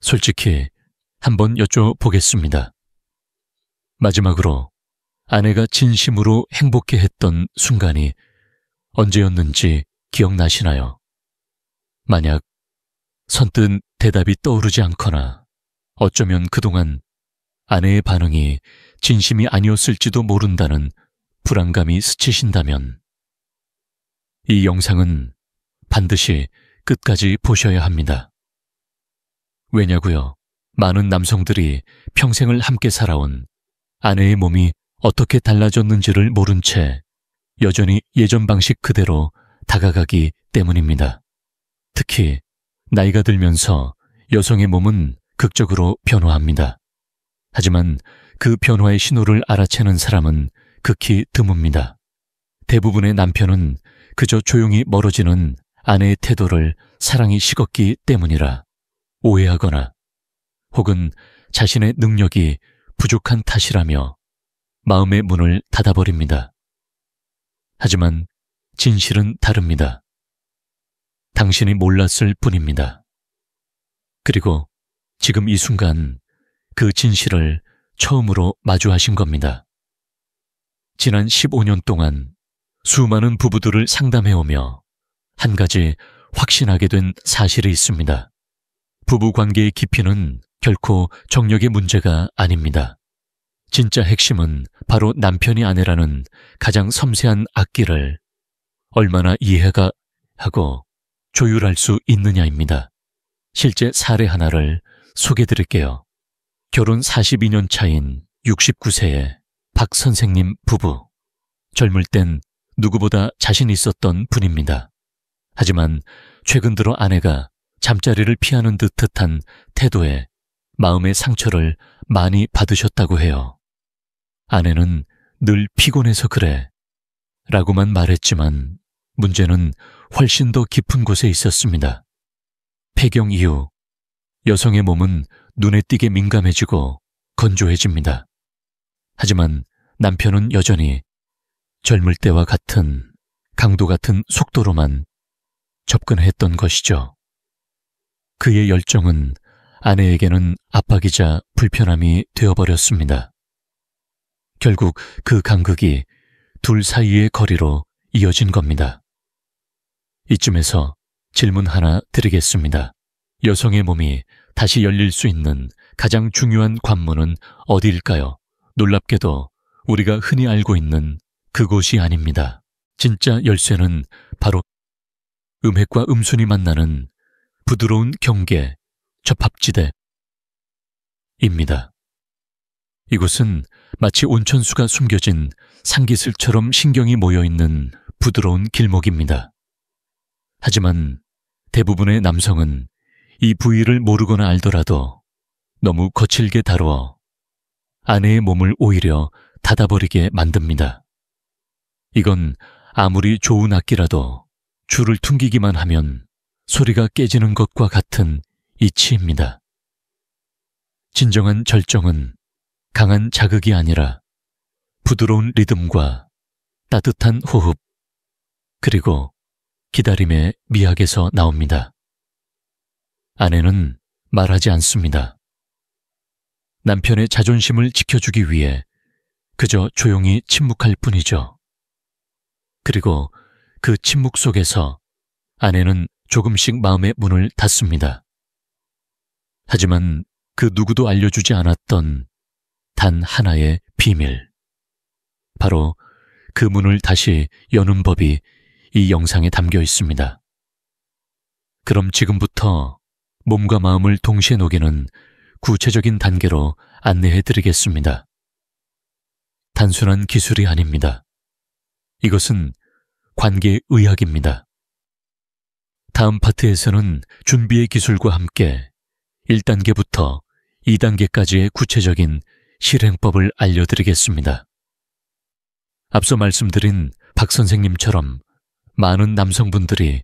솔직히 한번 여쭤보겠습니다. 마지막으로 아내가 진심으로 행복해했던 순간이 언제였는지 기억나시나요? 만약 선뜻 대답이 떠오르지 않거나 어쩌면 그동안 아내의 반응이 진심이 아니었을지도 모른다는 불안감이 스치신다면 이 영상은 반드시 끝까지 보셔야 합니다. 왜냐고요? 많은 남성들이 평생을 함께 살아온 아내의 몸이 어떻게 달라졌는지를 모른 채 여전히 예전 방식 그대로 다가가기 때문입니다. 특히 나이가 들면서 여성의 몸은 극적으로 변화합니다. 하지만 그 변화의 신호를 알아채는 사람은 극히 드뭅니다. 대부분의 남편은 그저 조용히 멀어지는 아내의 태도를 사랑이 식었기 때문이라 오해하거나 혹은 자신의 능력이 부족한 탓이라며 마음의 문을 닫아버립니다. 하지만 진실은 다릅니다. 당신이 몰랐을 뿐입니다. 그리고 지금 이 순간 그 진실을 처음으로 마주하신 겁니다. 지난 15년 동안 수많은 부부들을 상담해오며 한 가지 확신하게 된 사실이 있습니다. 부부 관계의 깊이는 결코 정력의 문제가 아닙니다. 진짜 핵심은 바로 남편이 아내라는 가장 섬세한 악기를 얼마나 이해가 하고 조율할 수 있느냐입니다. 실제 사례 하나를 소개해드릴게요. 결혼 42년 차인 69세의 박 선생님 부부. 젊을 땐 누구보다 자신 있었던 분입니다. 하지만 최근 들어 아내가 잠자리를 피하는 듯한 태도에 마음의 상처를 많이 받으셨다고 해요. 아내는 늘 피곤해서 그래 라고만 말했지만 문제는 훨씬 더 깊은 곳에 있었습니다. 폐경 이후 여성의 몸은 눈에 띄게 민감해지고 건조해집니다. 하지만 남편은 여전히 젊을 때와 같은 강도 같은 속도로만 접근했던 것이죠. 그의 열정은 아내에게는 압박이자 불편함이 되어버렸습니다. 결국 그 간극이 둘 사이의 거리로 이어진 겁니다. 이쯤에서 질문 하나 드리겠습니다. 여성의 몸이 다시 열릴 수 있는 가장 중요한 관문은 어디일까요? 놀랍게도 우리가 흔히 알고 있는 그곳이 아닙니다. 진짜 열쇠는 바로 음핵과 음순이 만나는 부드러운 경계, 접합지대입니다. 이곳은 마치 온천수가 숨겨진 상기슬처럼 신경이 모여있는 부드러운 길목입니다. 하지만 대부분의 남성은 이 부위를 모르거나 알더라도 너무 거칠게 다루어 아내의 몸을 오히려 닫아버리게 만듭니다. 이건 아무리 좋은 악기라도 줄을 퉁기기만 하면 소리가 깨지는 것과 같은 이치입니다. 진정한 절정은 강한 자극이 아니라 부드러운 리듬과 따뜻한 호흡, 그리고 기다림의 미학에서 나옵니다. 아내는 말하지 않습니다. 남편의 자존심을 지켜주기 위해 그저 조용히 침묵할 뿐이죠. 그리고 그 침묵 속에서 아내는 조금씩 마음의 문을 닫습니다. 하지만 그 누구도 알려주지 않았던 단 하나의 비밀. 바로 그 문을 다시 여는 법이 이 영상에 담겨 있습니다. 그럼 지금부터 몸과 마음을 동시에 녹이는 구체적인 단계로 안내해 드리겠습니다. 단순한 기술이 아닙니다. 이것은 관계 의학입니다. 다음 파트에서는 준비의 기술과 함께 1단계부터 2단계까지의 구체적인 실행법을 알려드리겠습니다. 앞서 말씀드린 박 선생님처럼 많은 남성분들이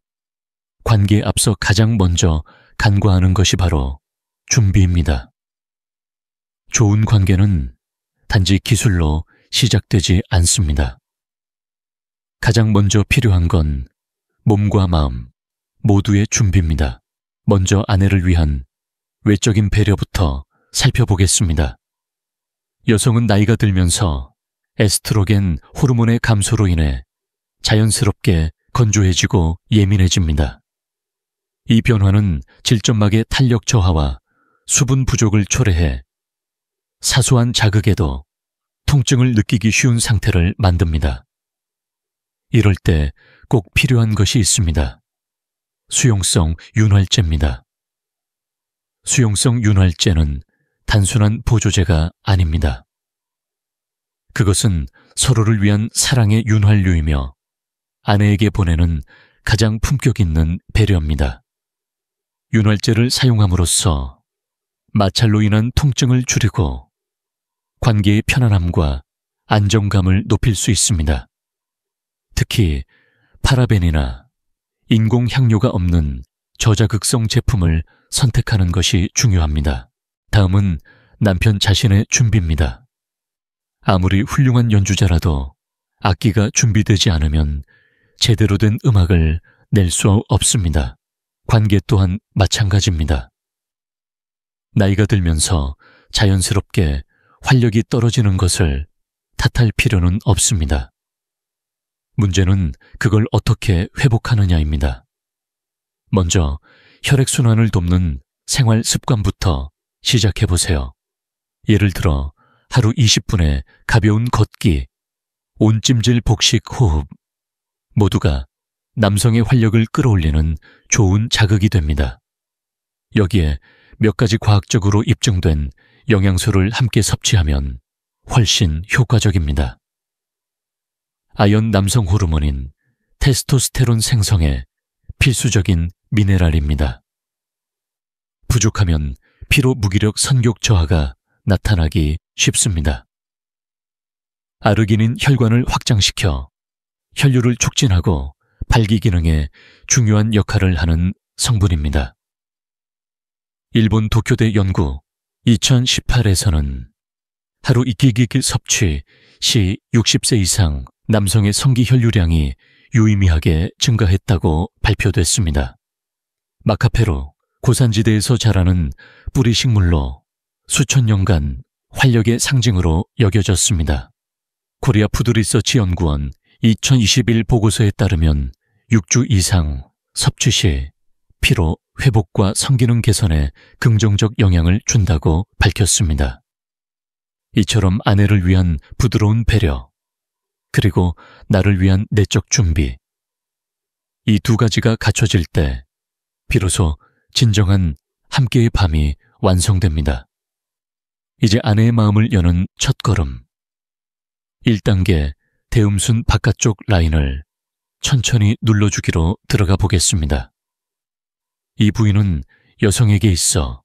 관계에 앞서 가장 먼저 간과하는 것이 바로 준비입니다. 좋은 관계는 단지 기술로 시작되지 않습니다. 가장 먼저 필요한 건 몸과 마음 모두의 준비입니다. 먼저 아내를 위한 외적인 배려부터 살펴보겠습니다. 여성은 나이가 들면서 에스트로겐 호르몬의 감소로 인해 자연스럽게 건조해지고 예민해집니다. 이 변화는 질점막의 탄력 저하와 수분 부족을 초래해 사소한 자극에도 통증을 느끼기 쉬운 상태를 만듭니다. 이럴 때 꼭 필요한 것이 있습니다. 수용성 윤활제입니다. 수용성 윤활제는 단순한 보조제가 아닙니다. 그것은 서로를 위한 사랑의 윤활유이며 아내에게 보내는 가장 품격 있는 배려입니다. 윤활제를 사용함으로써 마찰로 인한 통증을 줄이고 관계의 편안함과 안정감을 높일 수 있습니다. 특히 파라벤이나 인공향료가 없는 저자극성 제품을 선택하는 것이 중요합니다. 다음은 남편 자신의 준비입니다. 아무리 훌륭한 연주자라도 악기가 준비되지 않으면 제대로 된 음악을 낼 수 없습니다. 관계 또한 마찬가지입니다. 나이가 들면서 자연스럽게 활력이 떨어지는 것을 탓할 필요는 없습니다. 문제는 그걸 어떻게 회복하느냐입니다. 먼저 혈액순환을 돕는 생활 습관부터 시작해보세요. 예를 들어 하루 20분의 가벼운 걷기, 온찜질 복식 호흡, 모두가 남성의 활력을 끌어올리는 좋은 자극이 됩니다. 여기에 몇 가지 과학적으로 입증된 영양소를 함께 섭취하면 훨씬 효과적입니다. 아연 남성 호르몬인 테스토스테론 생성에 필수적인 미네랄입니다. 부족하면 피로 무기력 선격 저하가 나타나기 쉽습니다. 아르기닌 혈관을 확장시켜 혈류를 촉진하고 발기 기능에 중요한 역할을 하는 성분입니다. 일본 도쿄대 연구 2018에서는 하루 이끼기기 섭취 시 60세 이상 남성의 성기 혈류량이 유의미하게 증가했다고 발표됐습니다. 마카페로 고산지대에서 자라는 뿌리 식물로 수천 년간 활력의 상징으로 여겨졌습니다. 코리아 푸드리서치 연구원 2021 보고서에 따르면 6주 이상 섭취 시 피로 회복과 성기능 개선에 긍정적 영향을 준다고 밝혔습니다. 이처럼 아내를 위한 부드러운 배려, 그리고 나를 위한 내적 준비, 이 두 가지가 갖춰질 때 비로소 진정한 함께의 밤이 완성됩니다. 이제 아내의 마음을 여는 첫걸음. 1단계 대음순 바깥쪽 라인을 천천히 눌러주기로 들어가 보겠습니다. 이 부위는 여성에게 있어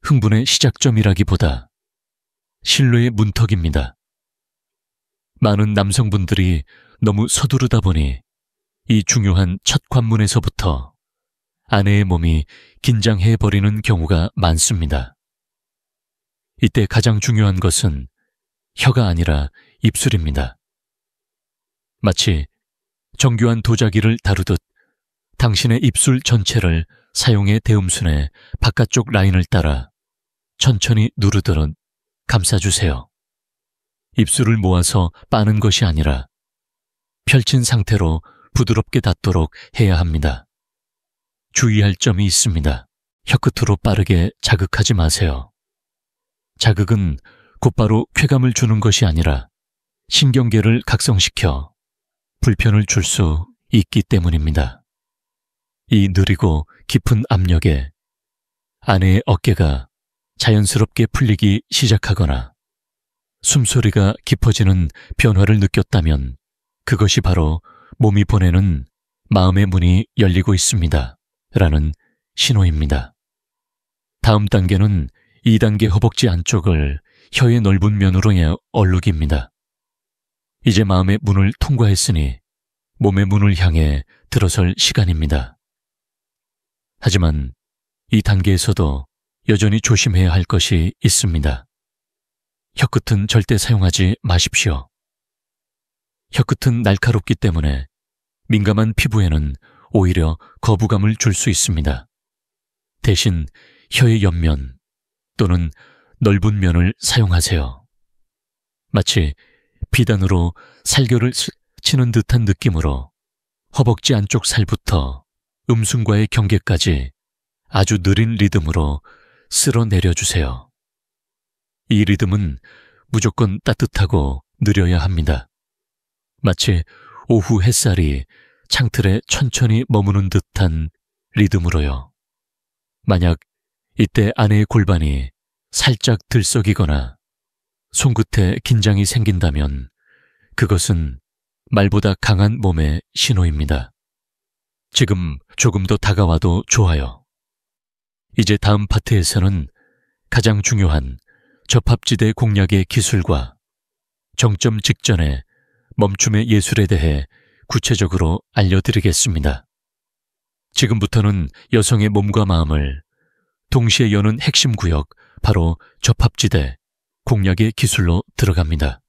흥분의 시작점이라기보다 신뢰의 문턱입니다. 많은 남성분들이 너무 서두르다 보니 이 중요한 첫 관문에서부터 아내의 몸이 긴장해버리는 경우가 많습니다. 이때 가장 중요한 것은 혀가 아니라 입술입니다. 마치 정교한 도자기를 다루듯 당신의 입술 전체를 사용해 대음순의 바깥쪽 라인을 따라 천천히 누르듯 감싸주세요. 입술을 모아서 빠는 것이 아니라 펼친 상태로 부드럽게 닿도록 해야 합니다. 주의할 점이 있습니다. 혀끝으로 빠르게 자극하지 마세요. 자극은 곧바로 쾌감을 주는 것이 아니라 신경계를 각성시켜 불편을 줄 수 있기 때문입니다. 이 느리고 깊은 압력에 아내의 어깨가 자연스럽게 풀리기 시작하거나 숨소리가 깊어지는 변화를 느꼈다면 그것이 바로 몸이 보내는 마음의 문이 열리고 있습니다. 라는 신호입니다. 다음 단계는 2단계 허벅지 안쪽을 혀의 넓은 면으로 얼룩입니다. 이제 마음의 문을 통과했으니 몸의 문을 향해 들어설 시간입니다. 하지만 이 단계에서도 여전히 조심해야 할 것이 있습니다. 혀끝은 절대 사용하지 마십시오. 혀끝은 날카롭기 때문에 민감한 피부에는 오히려 거부감을 줄 수 있습니다. 대신 혀의 옆면 또는 넓은 면을 사용하세요. 마치 비단으로 살결을 치는 듯한 느낌으로 허벅지 안쪽 살부터 음순과의 경계까지 아주 느린 리듬으로 쓸어 내려주세요. 이 리듬은 무조건 따뜻하고 느려야 합니다. 마치 오후 햇살이 창틀에 천천히 머무는 듯한 리듬으로요. 만약 이때 아내의 골반이 살짝 들썩이거나 손끝에 긴장이 생긴다면 그것은 말보다 강한 몸의 신호입니다. 지금 조금 더 다가와도 좋아요. 이제 다음 파트에서는 가장 중요한 접합지대 공략의 기술과 정점 직전의 멈춤의 예술에 대해 구체적으로 알려드리겠습니다. 지금부터는 여성의 몸과 마음을 동시에 여는 핵심 구역, 바로 접합지대 공략의 기술로 들어갑니다.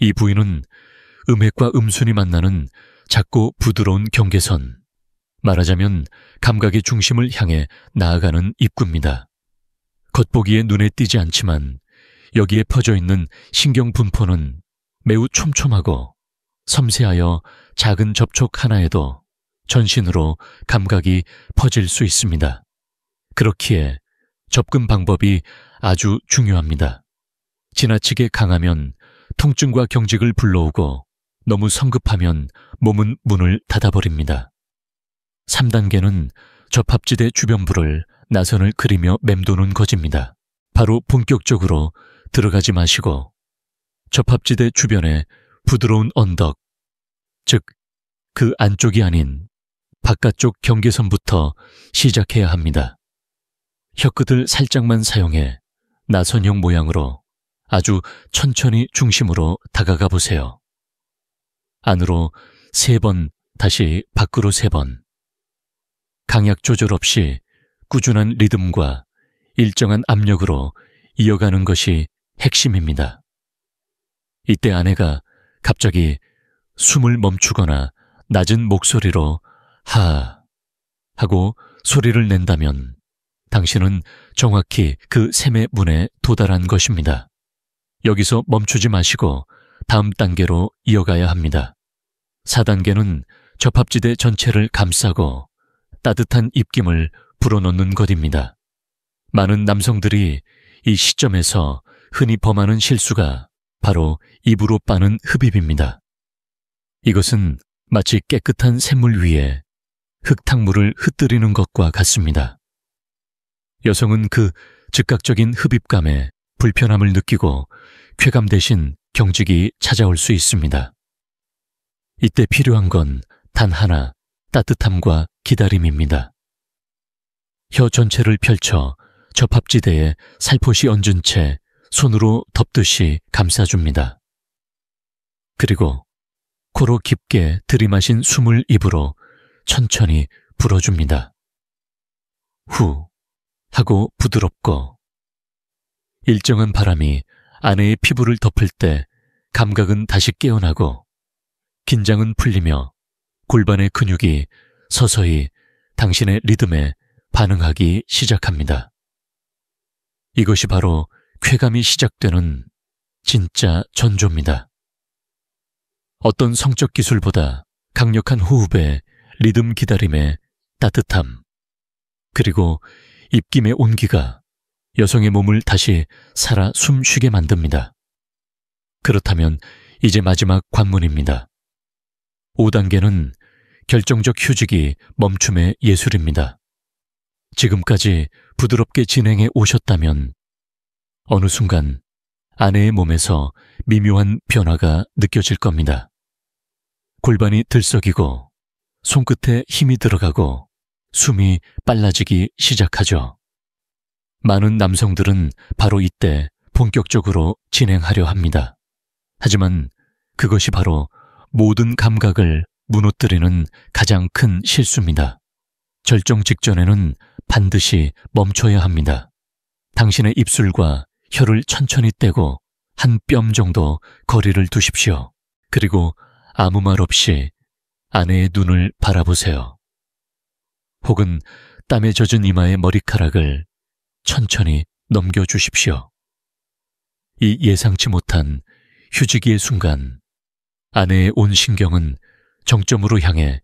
이 부위는 음핵과 음순이 만나는 작고 부드러운 경계선, 말하자면 감각의 중심을 향해 나아가는 입구입니다. 겉보기에 눈에 띄지 않지만 여기에 퍼져 있는 신경 분포는 매우 촘촘하고 섬세하여 작은 접촉 하나에도 전신으로 감각이 퍼질 수 있습니다. 그렇기에 접근 방법이 아주 중요합니다. 지나치게 강하면 통증과 경직을 불러오고 너무 성급하면 몸은 문을 닫아버립니다. 3단계는 접합지대 주변부를 나선을 그리며 맴도는 것입니다. 바로 본격적으로 들어가지 마시고 접합지대 주변에 부드러운 언덕, 즉 그 안쪽이 아닌 바깥쪽 경계선부터 시작해야 합니다. 혀끝을 살짝만 사용해 나선형 모양으로 아주 천천히 중심으로 다가가 보세요. 안으로 3번, 다시 밖으로 3번. 강약 조절 없이 꾸준한 리듬과 일정한 압력으로 이어가는 것이 핵심입니다. 이때 아내가 갑자기 숨을 멈추거나 낮은 목소리로 하 하고 소리를 낸다면 당신은 정확히 그 샘의 문에 도달한 것입니다. 여기서 멈추지 마시고 다음 단계로 이어가야 합니다. 4단계는 접합지대 전체를 감싸고 따뜻한 입김을 불어넣는 것입니다. 많은 남성들이 이 시점에서 흔히 범하는 실수가 바로 입으로 빠는 흡입입니다. 이것은 마치 깨끗한 샘물 위에 흙탕물을 흩뜨리는 것과 같습니다. 여성은 그 즉각적인 흡입감에 불편함을 느끼고 쾌감 대신 경직이 찾아올 수 있습니다. 이때 필요한 건 단 하나, 따뜻함과 기다림입니다. 혀 전체를 펼쳐 접합지대에 살포시 얹은 채 손으로 덮듯이 감싸줍니다. 그리고 코로 깊게 들이마신 숨을 입으로 천천히 불어줍니다. 후 하고 부드럽고 일정한 바람이 아내의 피부를 덮을 때 감각은 다시 깨어나고 긴장은 풀리며 골반의 근육이 서서히 당신의 리듬에 반응하기 시작합니다. 이것이 바로 쾌감이 시작되는 진짜 전조입니다. 어떤 성적 기술보다 강력한 호흡에 리듬 기다림의 따뜻함, 그리고 입김의 온기가 여성의 몸을 다시 살아 숨 쉬게 만듭니다. 그렇다면 이제 마지막 관문입니다. 5단계는 결정적 휴직이 멈춤의 예술입니다. 지금까지 부드럽게 진행해 오셨다면 어느 순간 아내의 몸에서 미묘한 변화가 느껴질 겁니다. 골반이 들썩이고 손끝에 힘이 들어가고 숨이 빨라지기 시작하죠. 많은 남성들은 바로 이때 본격적으로 진행하려 합니다. 하지만 그것이 바로 모든 감각을 무너뜨리는 가장 큰 실수입니다. 절정 직전에는 반드시 멈춰야 합니다. 당신의 입술과 혀를 천천히 떼고 한 뼘 정도 거리를 두십시오. 그리고 아무 말 없이 아내의 눈을 바라보세요. 혹은 땀에 젖은 이마의 머리카락을 천천히 넘겨주십시오. 이 예상치 못한 휴지기의 순간, 아내의 온 신경은 정점으로 향해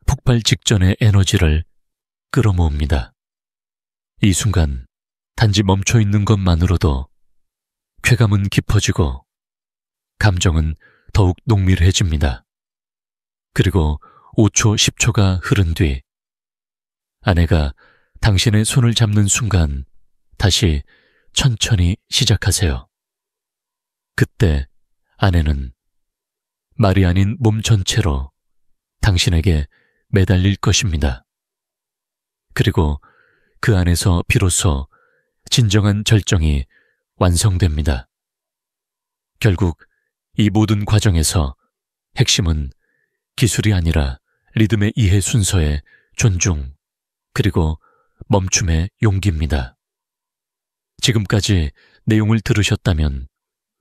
폭발 직전의 에너지를 끌어모읍니다. 이 순간 단지 멈춰 있는 것만으로도 쾌감은 깊어지고 감정은 더욱 농밀해집니다. 그리고 5초, 10초가 흐른 뒤 아내가 당신의 손을 잡는 순간 다시 천천히 시작하세요. 그때 아내는 말이 아닌 몸 전체로 당신에게 매달릴 것입니다. 그리고 그 안에서 비로소 진정한 절정이 완성됩니다. 결국 이 모든 과정에서 핵심은 기술이 아니라 리듬의 이해 순서의 존중, 그리고 멈춤의 용기입니다. 지금까지 내용을 들으셨다면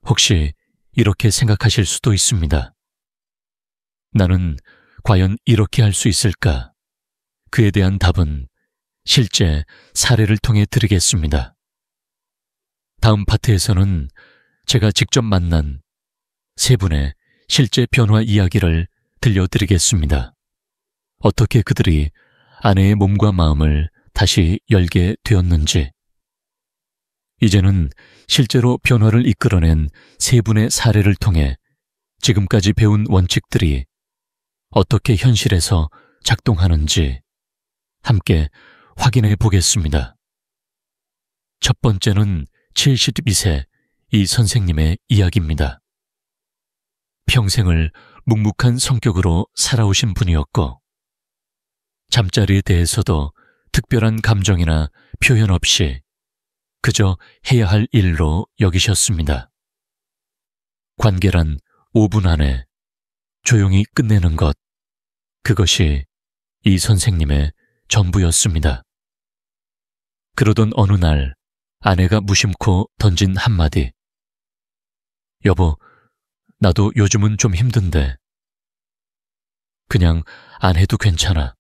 혹시 이렇게 생각하실 수도 있습니다. 나는 과연 이렇게 할 수 있을까? 그에 대한 답은 실제 사례를 통해 드리겠습니다. 다음 파트에서는 제가 직접 만난 세 분의 실제 변화 이야기를 들려드리겠습니다. 어떻게 그들이 아내의 몸과 마음을 다시 열게 되었는지, 이제는 실제로 변화를 이끌어낸 세 분의 사례를 통해 지금까지 배운 원칙들이 어떻게 현실에서 작동하는지 함께 확인해 보겠습니다. 첫 번째는 72세 이 선생님의 이야기입니다. 평생을 묵묵한 성격으로 살아오신 분이었고 잠자리에 대해서도 특별한 감정이나 표현 없이 그저 해야 할 일로 여기셨습니다. 관계란 5분 안에 조용히 끝내는 것, 그것이 이 선생님의 전부였습니다. 그러던 어느 날 아내가 무심코 던진 한마디. 여보, 나도 요즘은 좀 힘든데 그냥 안 해도 괜찮아.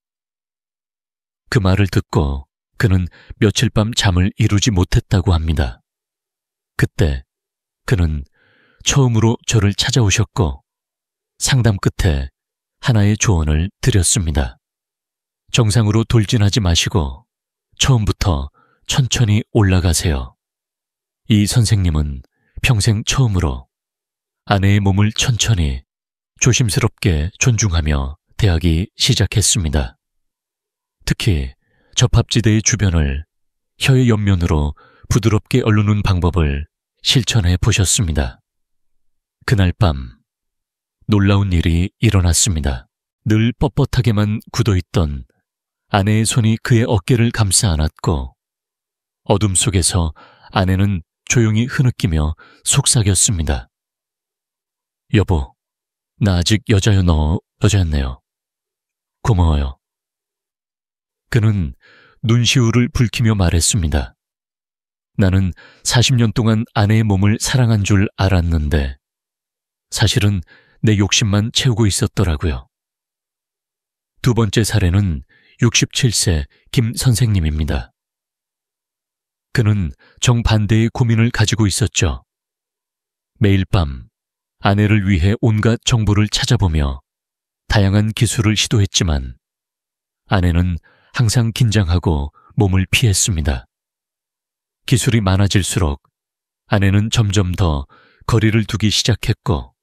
그 말을 듣고 그는 며칠 밤 잠을 이루지 못했다고 합니다. 그때 그는 처음으로 저를 찾아오셨고 상담 끝에 하나의 조언을 드렸습니다. 정상으로 돌진하지 마시고 처음부터 천천히 올라가세요. 이 선생님은 평생 처음으로 아내의 몸을 천천히 조심스럽게 존중하며 대하기 시작했습니다. 특히 접합지대의 주변을 혀의 옆면으로 부드럽게 얼르는 방법을 실천해 보셨습니다. 그날 밤 놀라운 일이 일어났습니다. 늘 뻣뻣하게만 굳어있던 아내의 손이 그의 어깨를 감싸 안았고 어둠 속에서 아내는 조용히 흐느끼며 속삭였습니다. 여보, 나 아직 여자였네요. 고마워요. 그는 눈시울을 붉히며 말했습니다. 나는 40년 동안 아내의 몸을 사랑한 줄 알았는데 사실은 내 욕심만 채우고 있었더라고요. 두 번째 사례는 67세 김 선생님입니다. 그는 정반대의 고민을 가지고 있었죠. 매일 밤 아내를 위해 온갖 정보를 찾아보며 다양한 기술을 시도했지만 아내는 항상 긴장하고 몸을 피했습니다. 기술이 많아질수록 아내는 점점 더 거리를 두기 시작했고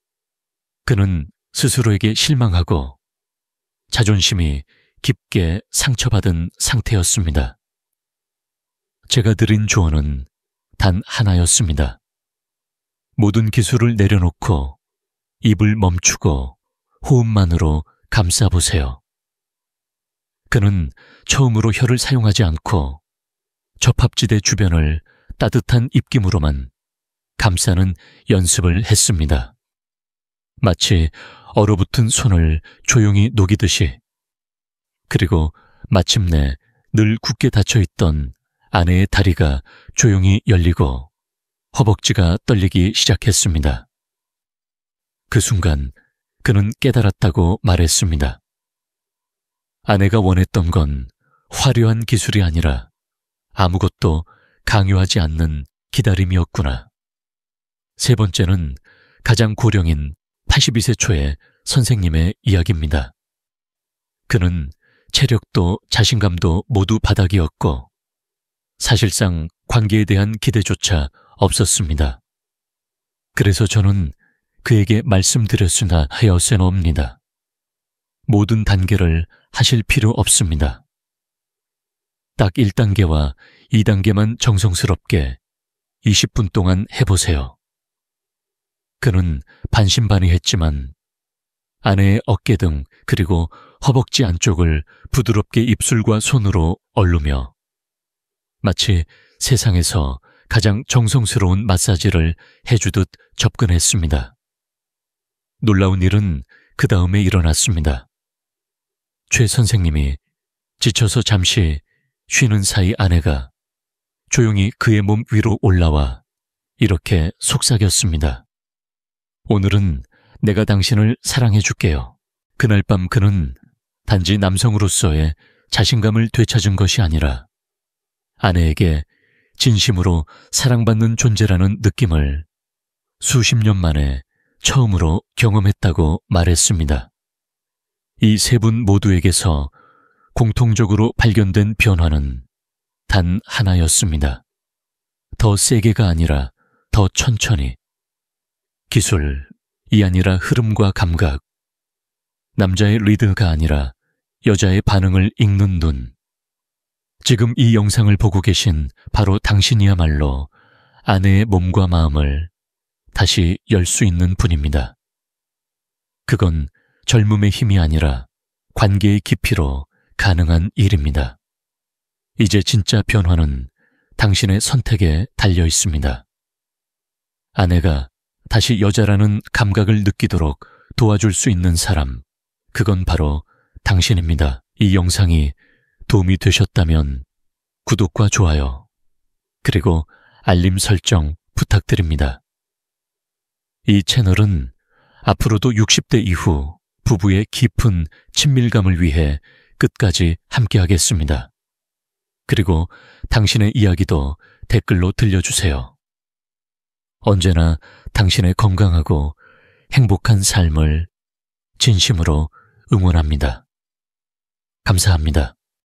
그는 스스로에게 실망하고 자존심이 깊게 상처받은 상태였습니다. 제가 드린 조언은 단 하나였습니다. 모든 기술을 내려놓고 입을 멈추고 호흡만으로 감싸보세요. 그는 처음으로 혀를 사용하지 않고 접합지대 주변을 따뜻한 입김으로만 감싸는 연습을 했습니다. 마치 얼어붙은 손을 조용히 녹이듯이. 그리고 마침내 늘 굳게 닫혀있던 아내의 다리가 조용히 열리고 허벅지가 떨리기 시작했습니다. 그 순간 그는 깨달았다고 말했습니다. 아내가 원했던 건 화려한 기술이 아니라 아무것도 강요하지 않는 기다림이었구나. 세 번째는 가장 고령인 82세 초의 선생님의 이야기입니다. 그는 체력도 자신감도 모두 바닥이었고 사실상 관계에 대한 기대조차 없었습니다. 그래서 저는 그에게 말씀드렸으나 하였사옵니다. 모든 단계를 하실 필요 없습니다. 딱 1단계와 2단계만 정성스럽게 20분 동안 해보세요. 그는 반신반의했지만 아내의 어깨 등 그리고 허벅지 안쪽을 부드럽게 입술과 손으로 얼르며 마치 세상에서 가장 정성스러운 마사지를 해주듯 접근했습니다. 놀라운 일은 그 다음에 일어났습니다. 최 선생님이 지쳐서 잠시 쉬는 사이 아내가 조용히 그의 몸 위로 올라와 이렇게 속삭였습니다. 오늘은 내가 당신을 사랑해 줄게요. 그날 밤 그는 단지 남성으로서의 자신감을 되찾은 것이 아니라 아내에게 진심으로 사랑받는 존재라는 느낌을 수십 년 만에 처음으로 경험했다고 말했습니다. 이 세 분 모두에게서 공통적으로 발견된 변화는 단 하나였습니다. 더 세게가 아니라 더 천천히. 기술이 아니라 흐름과 감각. 남자의 리드가 아니라 여자의 반응을 읽는 눈. 지금 이 영상을 보고 계신 바로 당신이야말로 아내의 몸과 마음을 다시 열 수 있는 분입니다. 그건 젊음의 힘이 아니라 관계의 깊이로 가능한 일입니다. 이제 진짜 변화는 당신의 선택에 달려 있습니다. 아내가 다시 여자라는 감각을 느끼도록 도와줄 수 있는 사람, 그건 바로 당신입니다. 이 영상이 도움이 되셨다면 구독과 좋아요, 그리고 알림 설정 부탁드립니다. 이 채널은 앞으로도 60대 이후 부부의 깊은 친밀감을 위해 끝까지 함께하겠습니다. 그리고 당신의 이야기도 댓글로 들려주세요. 언제나 당신의 건강하고 행복한 삶을 진심으로 응원합니다. 감사합니다.